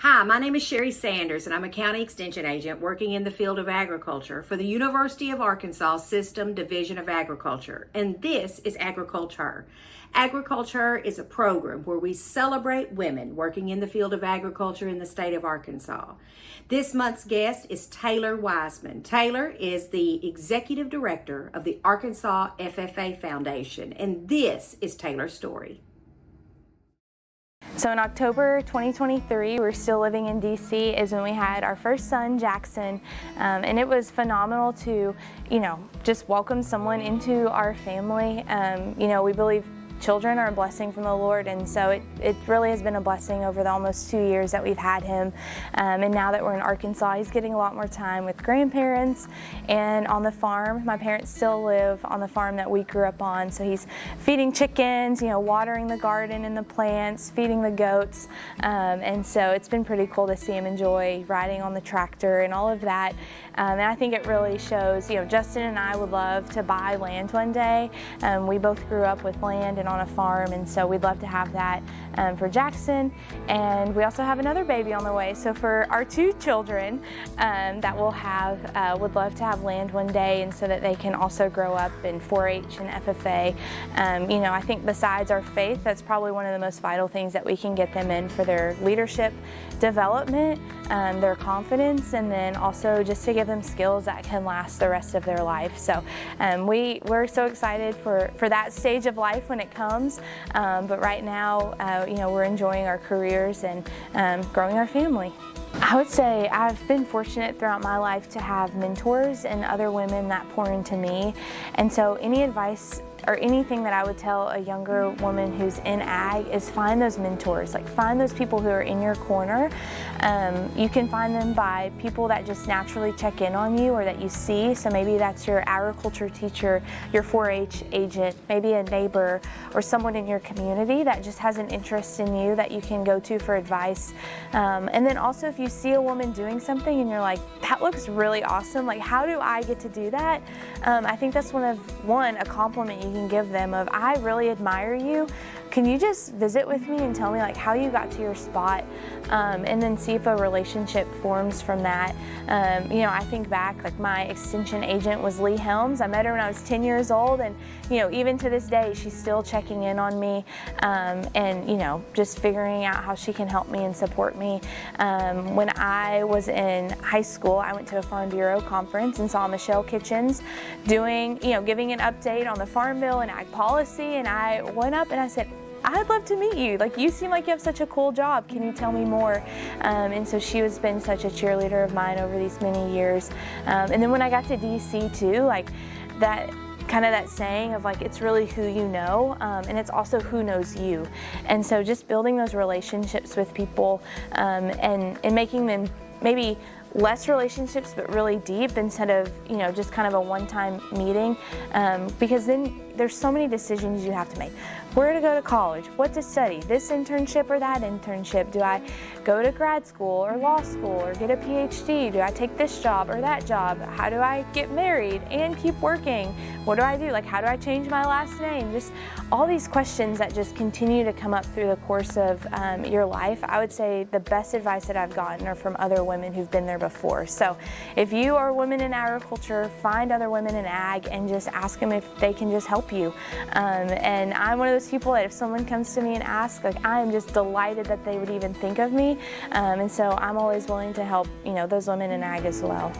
Hi, my name is Sherry Sanders, and I'm a county extension agent working in the field of agriculture for the University of Arkansas System Division of Agriculture, and this is Agriculture. Agriculture is a program where we celebrate women working in the field of agriculture in the state of Arkansas. This month's guest is Taylor Wiseman. Taylor is the Executive Director of the Arkansas FFA Foundation, and this is Taylor's story. So in October 2023, we're still living in DC, is when we had our first son, Jackson, and it was phenomenal to, just welcome someone into our family. We believe children are a blessing from the Lord, and so it really has been a blessing over the almost 2 years that we've had him. And now that we're in Arkansas, he's getting a lot more time with grandparents and on the farm. My parents still live on the farm that we grew up on, so he's feeding chickens, watering the garden and the plants, feeding the goats, and so it's been pretty cool to see him enjoy riding on the tractor and all of that. And I think it really shows, Justin and I would love to buy land one day. We both grew up with land and on a farm, and so we'd love to have that for Jackson. And we also have another baby on the way. So for our two children that we'll have, would love to have land one day, and so that they can also grow up in 4-H and FFA. I think besides our faith, that's probably one of the most vital things that we can get them in for their leadership development, their confidence, and then also just to give them skills that can last the rest of their life. So we're so excited for that stage of life when it comes, but right now we're enjoying our careers and growing our family. I would say I've been fortunate throughout my life to have mentors and other women that pour into me, and so any advice or anything that I would tell a younger woman who's in ag is find those mentors, find those people who are in your corner. You can find them by people that just naturally check in on you or that you see. So maybe that's your agriculture teacher, your 4-H agent, maybe a neighbor or someone in your community that just has an interest in you that you can go to for advice. And then also if you see a woman doing something and you're like, that looks really awesome, how do I get to do that? I think that's a compliment you can give them of, I really admire you. Can you just visit with me and tell me how you got to your spot, and then see if a relationship forms from that. I think back, my extension agent was Lee Helms. I met her when I was 10 years old, and even to this day she's still checking in on me, and just figuring out how she can help me and support me. When I was in high school, I went to a Farm Bureau conference and saw Michelle Kitchens giving an update on the Farm Bill and ag policy, and I went up and I said, I'd love to meet you. You seem like you have such a cool job. Can you tell me more? And so she has been such a cheerleader of mine over these many years. And then when I got to DC too, that saying of it's really who you know, and it's also who knows you. And so just building those relationships with people, and making them maybe less relationships but really deep instead of just kind of a one-time meeting, because then there's so many decisions you have to make. Where to go to college, what to study, this internship or that internship. Do I go to grad school or law school or get a PhD? Do I take this job or that job? How do I get married and keep working? What do I do? How do I change my last name? Just all these questions that just continue to come up through the course of your life. I would say the best advice that I've gotten are from other women who've been there before. So if you are a woman in agriculture, find other women in ag and just ask them if they can just help you. And I'm one of those people that if someone comes to me and asks, I am just delighted that they would even think of me. And so I'm always willing to help, those women in ag as well.